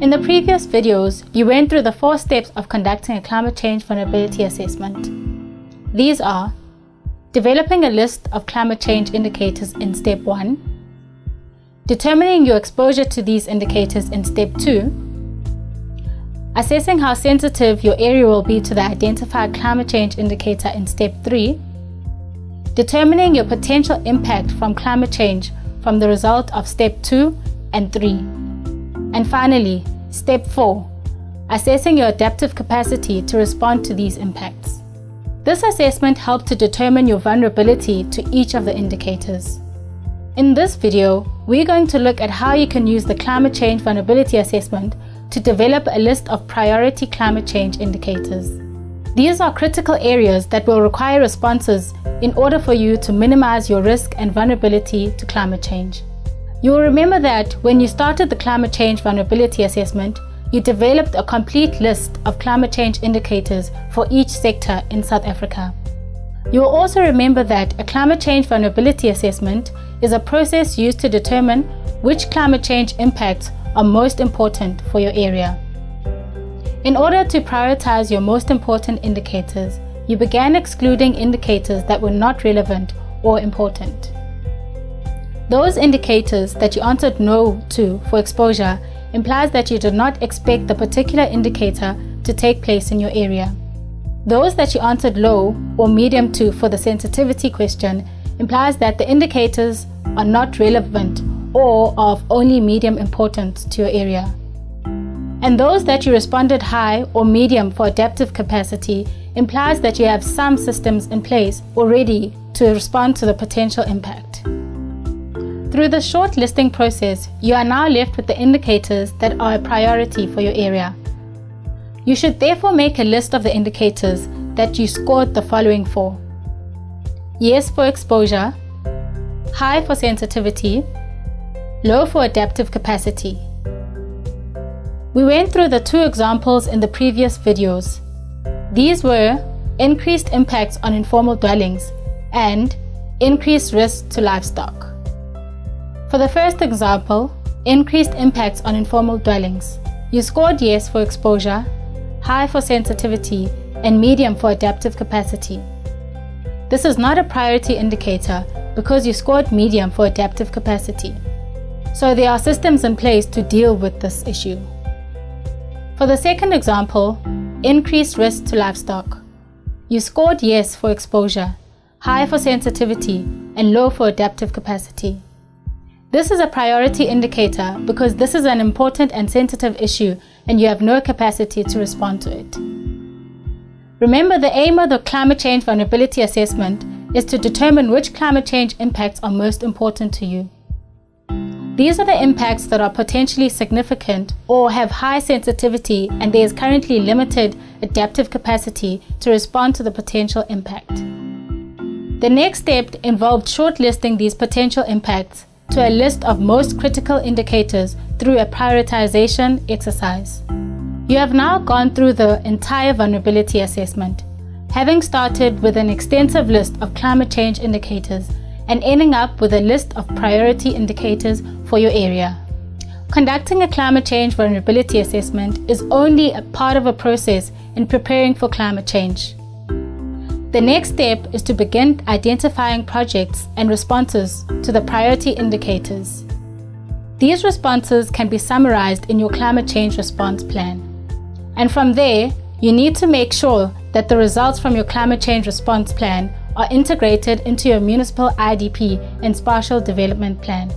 In the previous videos, you went through the 4 steps of conducting a climate change vulnerability assessment. These are developing a list of climate change indicators in step 1, determining your exposure to these indicators in step 2, assessing how sensitive your area will be to the identified climate change indicator in step 3, determining your potential impact from climate change from the result of step 2 and 3. And finally, step 4, assessing your adaptive capacity to respond to these impacts. This assessment helped to determine your vulnerability to each of the indicators. In this video, we're going to look at how you can use the climate change vulnerability assessment to develop a list of priority climate change indicators. These are critical areas that will require responses in order for you to minimize your risk and vulnerability to climate change. You will remember that when you started the climate change vulnerability assessment, you developed a complete list of climate change indicators for each sector in South Africa. You will also remember that a climate change vulnerability assessment is a process used to determine which climate change impacts are most important for your area. In order to prioritize your most important indicators, you began excluding indicators that were not relevant or important. Those indicators that you answered no to for exposure implies that you did not expect the particular indicator to take place in your area. Those that you answered low or medium to for the sensitivity question implies that the indicators are not relevant or of only medium importance to your area. And those that you responded high or medium for adaptive capacity implies that you have some systems in place already to respond to the potential impact. Through the short listing process, you are now left with the indicators that are a priority for your area. You should therefore make a list of the indicators that you scored the following for: yes for exposure, high for sensitivity, low for adaptive capacity. We went through the 2 examples in the previous videos. These were increased impacts on informal dwellings and increased risk to livestock. For the first example, increased impacts on informal dwellings, you scored yes for exposure, high for sensitivity, and medium for adaptive capacity. This is not a priority indicator because you scored medium for adaptive capacity. So there are systems in place to deal with this issue. For the second example, increased risk to livestock, you scored yes for exposure, high for sensitivity, and low for adaptive capacity. This is a priority indicator because this is an important and sensitive issue and you have no capacity to respond to it. Remember, the aim of the climate change vulnerability assessment is to determine which climate change impacts are most important to you. These are the impacts that are potentially significant or have high sensitivity and there is currently limited adaptive capacity to respond to the potential impact. The next step involved shortlisting these potential impacts to a list of most critical indicators through a prioritization exercise. You have now gone through the entire vulnerability assessment, having started with an extensive list of climate change indicators and ending up with a list of priority indicators for your area. Conducting a climate change vulnerability assessment is only a part of a process in preparing for climate change. The next step is to begin identifying projects and responses to the priority indicators. These responses can be summarized in your climate change response plan. And from there, you need to make sure that the results from your climate change response plan are integrated into your municipal IDP and spatial development plan.